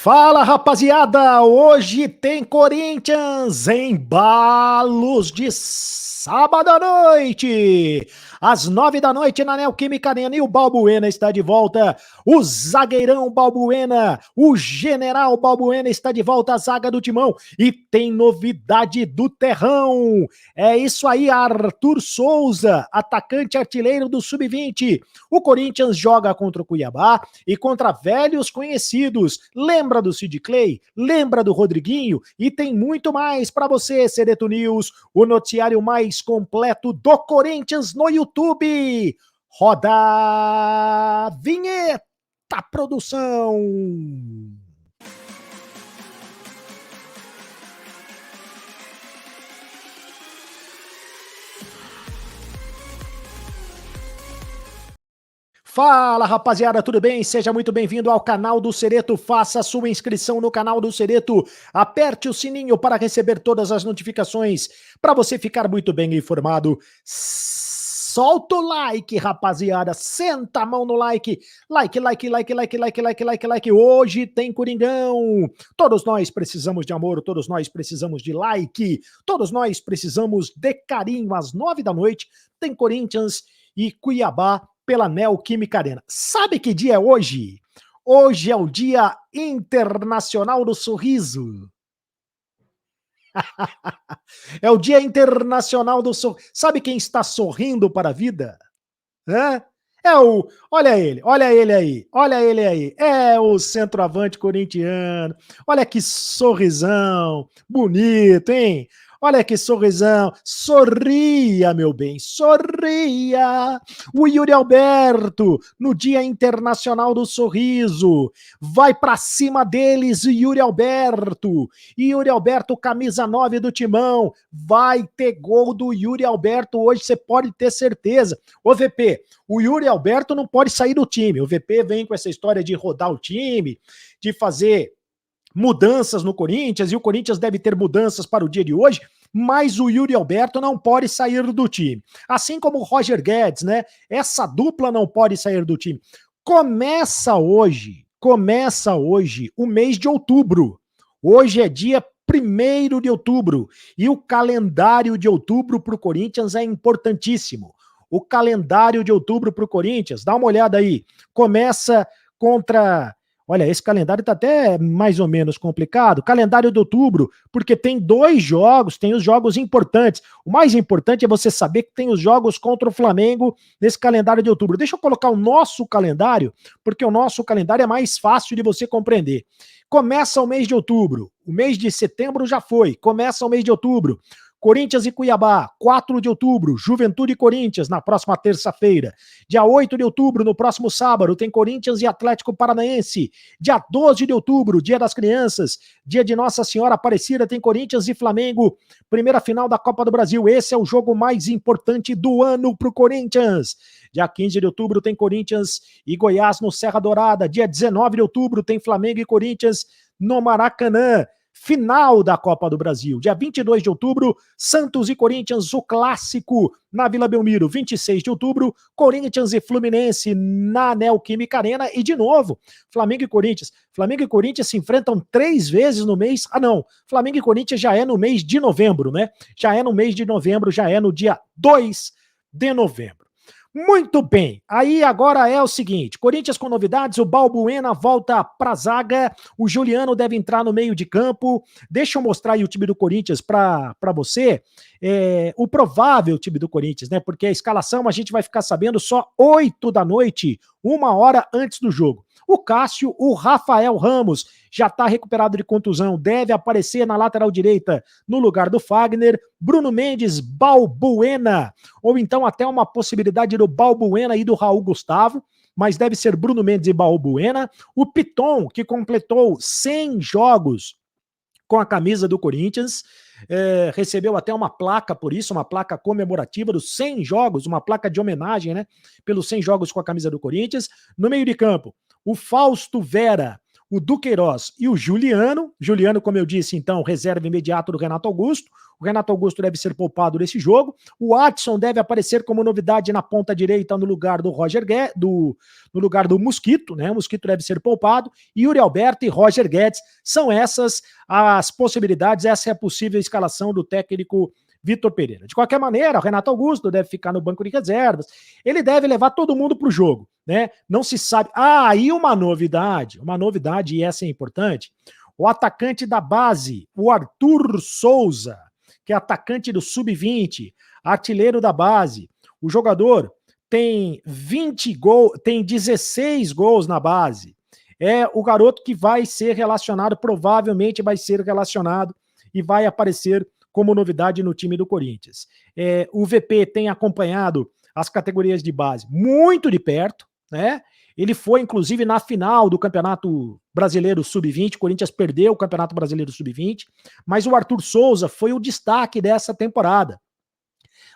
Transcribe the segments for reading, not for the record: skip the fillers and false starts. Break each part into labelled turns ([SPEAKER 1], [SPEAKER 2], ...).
[SPEAKER 1] Fala, rapaziada! Hoje tem Corinthians em embalos de sábado à noite. Às 9 da noite na Neoquímica Arena e o Balbuena está de volta. O zagueirão Balbuena, o general Balbuena está de volta à zaga do Timão. E tem novidade do terrão. É isso aí, Arthur Souza, atacante artilheiro do Sub-20. O Corinthians joga contra o Cuiabá e contra velhos conhecidos. Lembra do Sid Clay? Lembra do Rodriguinho? E tem muito mais para você, Cereto News, o noticiário mais completo do Corinthians no YouTube. Roda a vinheta, produção! Fala, rapaziada, tudo bem? Seja muito bem-vindo ao canal do Cereto. Faça sua inscrição no canal do Cereto. Aperte o sininho para receber todas as notificações, para você ficar muito bem informado. Solta o like, rapaziada. Senta a mão no like. Like. Hoje tem Coringão. Todos nós precisamos de amor, todos nós precisamos de like. Todos nós precisamos de carinho. Às 9 da noite tem Corinthians e Cuiabá pela Neoquímica Arena. Sabe que dia é hoje? Hoje é o Dia Internacional do Sorriso. É o Dia Internacional do Sorriso. Sabe quem está sorrindo para a vida? Olha ele aí. É o centroavante corintiano. Olha que sorrisão, bonito, hein? Olha que sorrisão. Sorria, meu bem, sorria. O Yuri Alberto, no Dia Internacional do Sorriso. Vai pra cima deles, Yuri Alberto. Yuri Alberto, camisa 9 do Timão. Vai ter gol do Yuri Alberto hoje, você pode ter certeza. Ô, VP, o Yuri Alberto não pode sair do time. O VP vem com essa história de rodar o time, de fazer mudanças no Corinthians, e o Corinthians deve ter mudanças para o dia de hoje, mas o Yuri Alberto não pode sair do time. Assim como o Roger Guedes, né? Essa dupla não pode sair do time. Começa hoje o mês de outubro. Hoje é dia 1º de outubro e o calendário de outubro para o Corinthians é importantíssimo. O calendário de outubro para o Corinthians, dá uma olhada aí, começa contra... Olha, esse calendário está até mais ou menos complicado. Calendário de outubro, porque tem 2 jogos, tem os jogos importantes. O mais importante é você saber que tem os jogos contra o Flamengo nesse calendário de outubro. Deixa eu colocar o nosso calendário, porque o nosso calendário é mais fácil de você compreender. Começa o mês de outubro, o mês de setembro já foi, começa o mês de outubro. Corinthians e Cuiabá, 4 de outubro, Juventude e Corinthians, na próxima terça-feira. Dia 8 de outubro, no próximo sábado, tem Corinthians e Atlético Paranaense. Dia 12 de outubro, Dia das Crianças, dia de Nossa Senhora Aparecida, tem Corinthians e Flamengo, primeira final da Copa do Brasil. Esse é o jogo mais importante do ano para o Corinthians. Dia 15 de outubro, tem Corinthians e Goiás no Serra Dourada. Dia 19 de outubro, tem Flamengo e Corinthians no Maracanã. Final da Copa do Brasil. Dia 22 de outubro, Santos e Corinthians, o clássico na Vila Belmiro. 26 de outubro, Corinthians e Fluminense na Neoquímica Arena. E de novo, Flamengo e Corinthians. Flamengo e Corinthians se enfrentam 3 vezes no mês. Flamengo e Corinthians já é no mês de novembro, né? Já é no mês de novembro, já é no dia 2 de novembro. Muito bem, aí agora é o seguinte, Corinthians com novidades, o Balbuena volta pra zaga, o Juliano deve entrar no meio de campo. Deixa eu mostrar aí o time do Corinthians pra você, o provável time do Corinthians, né, porque a escalação a gente vai ficar sabendo só 8 da noite, 1 hora antes do jogo. O Cássio, o Rafael Ramos, já está recuperado de contusão, deve aparecer na lateral direita no lugar do Fagner. Bruno Mendes, Balbuena, ou então até uma possibilidade do Balbuena e do Raul Gustavo, mas deve ser Bruno Mendes e Balbuena. O Piton, que completou 100 jogos com a camisa do Corinthians, recebeu até uma placa por isso, uma placa comemorativa dos 100 jogos, uma placa de homenagem, né, pelos 100 jogos com a camisa do Corinthians. No meio de campo, o Fausto Vera, o Duqueiroz e o Juliano. Juliano, como eu disse, então, reserva imediato do Renato Augusto. O Renato Augusto deve ser poupado nesse jogo. O Adson deve aparecer como novidade na ponta direita no lugar do no lugar do Mosquito, né? O Mosquito deve ser poupado. Yuri Alberto e Roger Guedes. São essas as possibilidades, essa é a possível escalação do técnico Vitor Pereira. De qualquer maneira, o Renato Augusto deve ficar no banco de reservas. Ele deve levar todo mundo para o jogo, né? Não se sabe. Ah, e uma novidade, e essa é importante. O atacante da base, o Arthur Souza, que é atacante do Sub-20, artilheiro da base. O jogador tem 20 gols, tem 16 gols na base. É o garoto que vai ser relacionado, provavelmente vai ser relacionado e vai aparecer como novidade no time do Corinthians. O VP tem acompanhado as categorias de base muito de perto, né? Ele foi, inclusive, na final do Campeonato Brasileiro Sub-20, o Corinthians perdeu o Campeonato Brasileiro Sub-20, mas o Arthur Souza foi o destaque dessa temporada.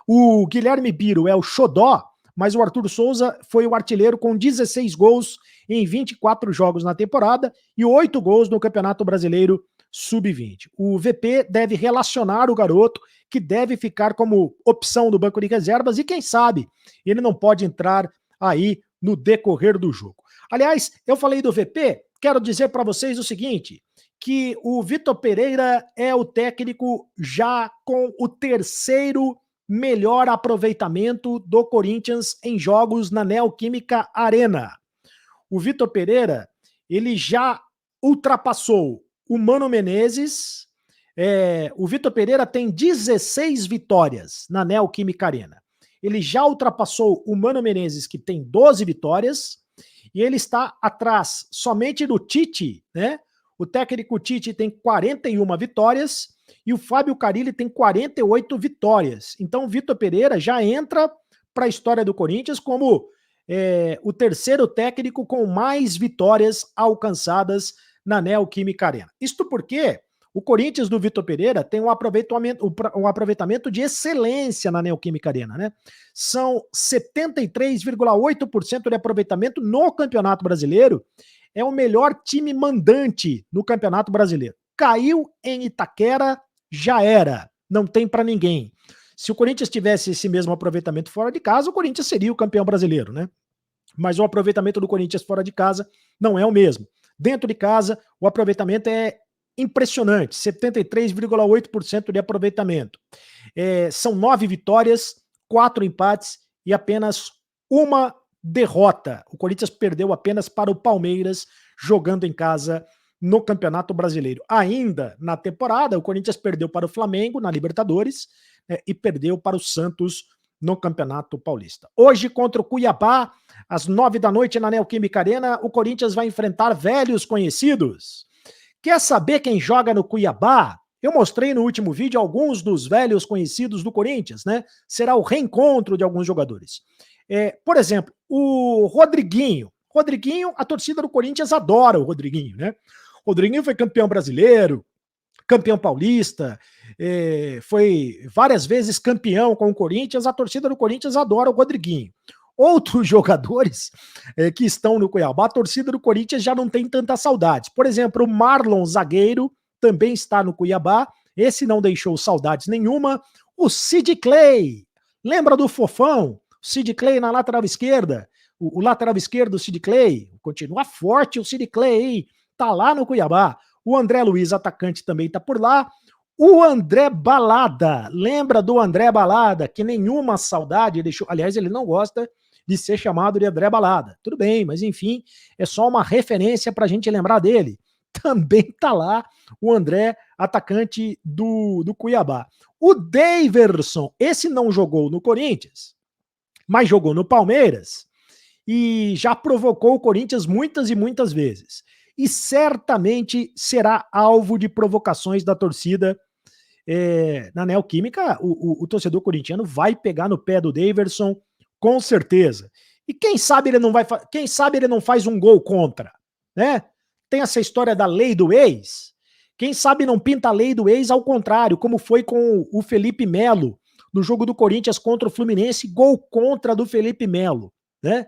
[SPEAKER 1] O Guilherme Biro é o xodó, mas o Arthur Souza foi o artilheiro com 16 gols em 24 jogos na temporada e 8 gols no Campeonato Brasileiro Sub-20. O VP deve relacionar o garoto, que deve ficar como opção do banco de reservas, e quem sabe ele não pode entrar aí no decorrer do jogo. Aliás, eu falei do VP, quero dizer para vocês o seguinte, que o Vitor Pereira é o técnico já com o terceiro melhor aproveitamento do Corinthians em jogos na Neoquímica Arena. O Vitor Pereira, ele já ultrapassou o Mano Menezes. O Vitor Pereira tem 16 vitórias na Neoquímica Arena. Ele já ultrapassou o Mano Menezes, que tem 12 vitórias, e ele está atrás somente do Tite, né? O técnico Tite tem 41 vitórias e o Fábio Carille tem 48 vitórias. Então o Vitor Pereira já entra para a história do Corinthians como o terceiro técnico com mais vitórias alcançadas na Neoquímica Arena. Isto porque o Corinthians do Vitor Pereira tem um aproveitamento de excelência na Neoquímica Arena, né? São 73,8% de aproveitamento no Campeonato Brasileiro. É o melhor time mandante no Campeonato Brasileiro. Caiu em Itaquera, já era. Não tem para ninguém. Se o Corinthians tivesse esse mesmo aproveitamento fora de casa, o Corinthians seria o campeão brasileiro, né? Mas o aproveitamento do Corinthians fora de casa não é o mesmo. Dentro de casa, o aproveitamento é impressionante, 73,8% de aproveitamento. São 9 vitórias, 4 empates e apenas uma derrota. O Corinthians perdeu apenas para o Palmeiras, jogando em casa no Campeonato Brasileiro. Ainda na temporada, o Corinthians perdeu para o Flamengo na Libertadores, e perdeu para o Santos no Campeonato Paulista. Hoje, contra o Cuiabá, às 9 da noite na Neoquímica Arena, o Corinthians vai enfrentar velhos conhecidos. Quer saber quem joga no Cuiabá? Eu mostrei no último vídeo alguns dos velhos conhecidos do Corinthians, né? Será o reencontro de alguns jogadores. Por exemplo, o Rodriguinho. Rodriguinho, a torcida do Corinthians adora o Rodriguinho, né? O Rodriguinho foi campeão brasileiro, campeão paulista, foi várias vezes campeão com o Corinthians, a torcida do Corinthians adora o Rodriguinho. Outros jogadores que estão no Cuiabá, a torcida do Corinthians já não tem tanta saudades. Por exemplo, o Marlon, zagueiro, também está no Cuiabá, esse não deixou saudades nenhuma. O Sid Clay, lembra do Fofão? O Sid Clay na lateral esquerda, o lateral esquerdo do Sid Clay, continua forte o Sid Clay, tá lá no Cuiabá. O André Luiz, atacante, também tá por lá. O André Balada, lembra do André Balada, que nenhuma saudade deixou, aliás, ele não gosta de ser chamado de André Balada. Tudo bem, mas enfim, é só uma referência pra gente lembrar dele. Também tá lá o André, atacante do Cuiabá. O Daverson, esse não jogou no Corinthians, mas jogou no Palmeiras e já provocou o Corinthians muitas e muitas vezes. E certamente será alvo de provocações da torcida na Neoquímica. O torcedor corintiano vai pegar no pé do Daverson, com certeza. E quem sabe ele não faz um gol contra, né? Tem essa história da lei do ex. Quem sabe não pinta a lei do ex ao contrário, como foi com o Felipe Melo no jogo do Corinthians contra o Fluminense, gol contra do Felipe Melo, né?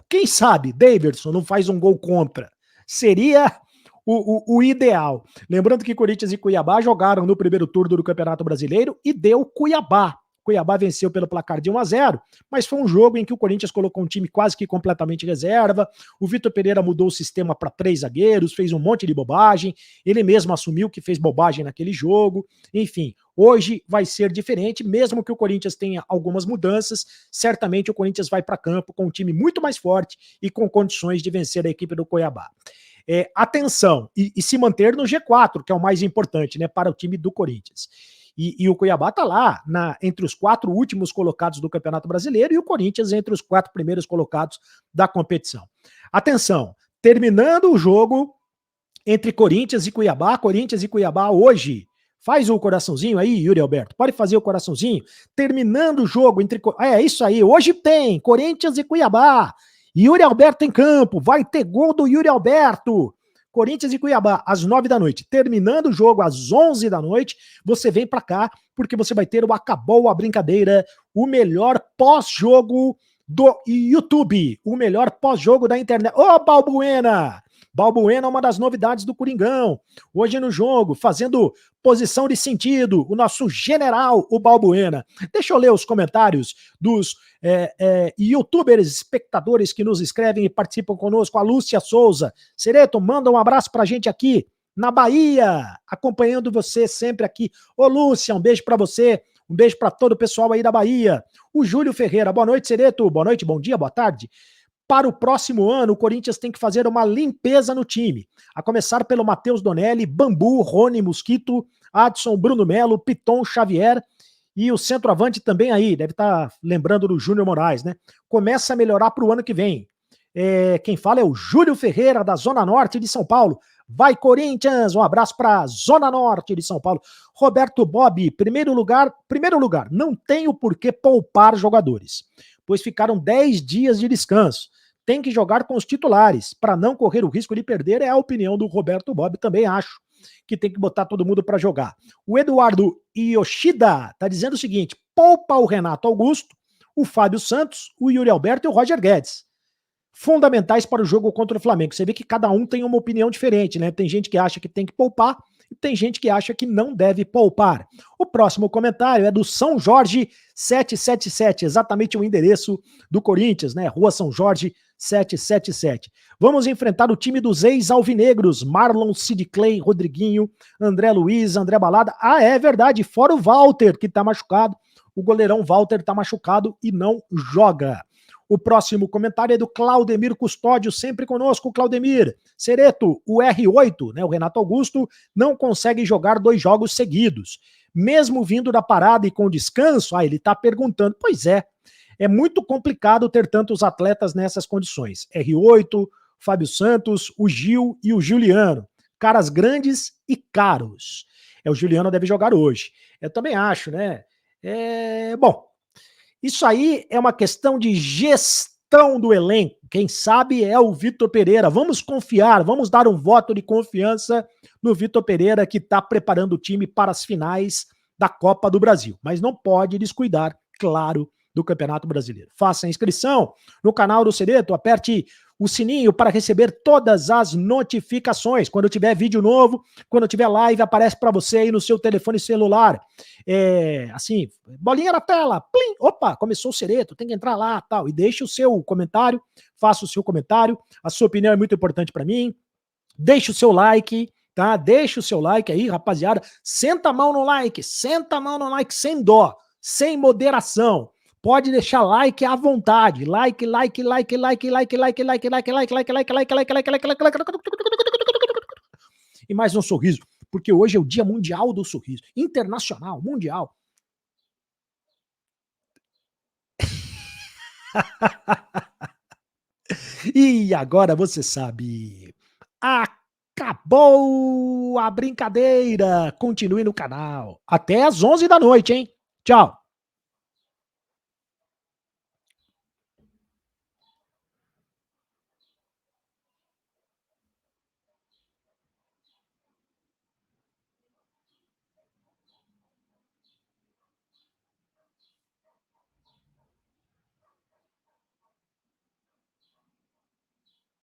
[SPEAKER 1] Quem sabe Daverson não faz um gol contra? Seria o ideal. Lembrando que Corinthians e Cuiabá jogaram no primeiro turno do Campeonato Brasileiro e deu Cuiabá. Cuiabá venceu pelo placar de 1-0, mas foi um jogo em que o Corinthians colocou um time quase que completamente reserva. O Vitor Pereira mudou o sistema para 3 zagueiros, fez um monte de bobagem. Ele mesmo assumiu que fez bobagem naquele jogo. Enfim, hoje vai ser diferente, mesmo que o Corinthians tenha algumas mudanças. Certamente o Corinthians vai para campo com um time muito mais forte e com condições de vencer a equipe do Cuiabá. Atenção, e se manter no G4, que é o mais importante, né, para o time do Corinthians. E o Cuiabá está lá entre os 4 últimos colocados do Campeonato Brasileiro e o Corinthians entre os 4 primeiros colocados da competição. Atenção, terminando o jogo entre Corinthians e Cuiabá hoje. Faz o coraçãozinho aí, Yuri Alberto. Pode fazer o coraçãozinho. Terminando o jogo entre... É isso aí, hoje tem Corinthians e Cuiabá. Yuri Alberto em campo, vai ter gol do Yuri Alberto. Corinthians e Cuiabá, às 9 da noite. Terminando o jogo às 11 da noite, você vem pra cá, porque você vai ter o Acabou a Brincadeira, o melhor pós-jogo do YouTube, o melhor pós-jogo da internet. Ô, Balbuena! Balbuena é uma das novidades do Coringão. Hoje no jogo, fazendo posição de sentido, o nosso general, o Balbuena. Deixa eu ler os comentários dos youtubers, espectadores que nos escrevem e participam conosco. A Lúcia Souza. Sereto, manda um abraço pra gente aqui na Bahia, acompanhando você sempre aqui. Ô Lúcia, um beijo pra você. Um beijo para todo o pessoal aí da Bahia. O Júlio Ferreira. Boa noite, Sereto. Boa noite, bom dia, boa tarde. Para o próximo ano, o Corinthians tem que fazer uma limpeza no time. A começar pelo Matheus Donelli, Bambu, Rony, Mosquito, Adson, Bruno Melo, Piton, Xavier e o centroavante também aí. Deve estar lembrando do Júnior Moraes, né? Começa a melhorar para o ano que vem. Quem fala é o Júlio Ferreira, da Zona Norte de São Paulo. Vai, Corinthians! Um abraço para a Zona Norte de São Paulo. Roberto Bob, primeiro lugar, não tem o porquê poupar jogadores, pois ficaram 10 dias de descanso. Tem que jogar com os titulares, para não correr o risco de perder, é a opinião do Roberto Bob, também acho que tem que botar todo mundo para jogar. O Eduardo Yoshida está dizendo o seguinte, poupa o Renato Augusto, o Fábio Santos, o Yuri Alberto e o Roger Guedes. Fundamentais para o jogo contra o Flamengo. Você vê que cada um tem uma opinião diferente, né? Tem gente que acha que tem que poupar e tem gente que acha que não deve poupar. O próximo comentário é do São Jorge 777, exatamente o endereço do Corinthians, né? Rua São Jorge 777. Vamos enfrentar o time dos ex-alvinegros, Marlon, Sid Clay, Rodriguinho, André Luiz, André Balada. Ah, é verdade, fora o Walter, que tá machucado. O goleirão Walter tá machucado e não joga. O próximo comentário é do Claudemir Custódio, sempre conosco, Claudemir. Sereto, o R8, né, o Renato Augusto, não consegue jogar 2 jogos seguidos. Mesmo vindo da parada e com descanso, ele está perguntando. Pois é muito complicado ter tantos atletas nessas condições. R8, Fábio Santos, o Gil e o Juliano. Caras grandes e caros. O Juliano deve jogar hoje. Eu também acho, né? Bom, isso aí é uma questão de gestão do elenco. Quem sabe é o Vitor Pereira. Vamos confiar, vamos dar um voto de confiança no Vitor Pereira, que está preparando o time para as finais da Copa do Brasil. Mas não pode descuidar, claro, do Campeonato Brasileiro. Faça a inscrição no canal do Sereto, aperte o sininho para receber todas as notificações. Quando tiver vídeo novo, quando tiver live, aparece para você aí no seu telefone celular. Assim, bolinha na tela, plim, opa, começou o Sereto, tem que entrar lá, tal, e deixe o seu comentário, faça o seu comentário, a sua opinião é muito importante para mim, deixe o seu like, tá? Deixe o seu like aí, rapaziada, senta a mão no like sem dó, sem moderação. Pode deixar like à vontade. Like. E mais um sorriso, porque hoje é o Dia Mundial do Sorriso. Internacional, mundial. E agora você sabe. Acabou a brincadeira. Continue no canal. Até às 11 da noite, hein? Tchau.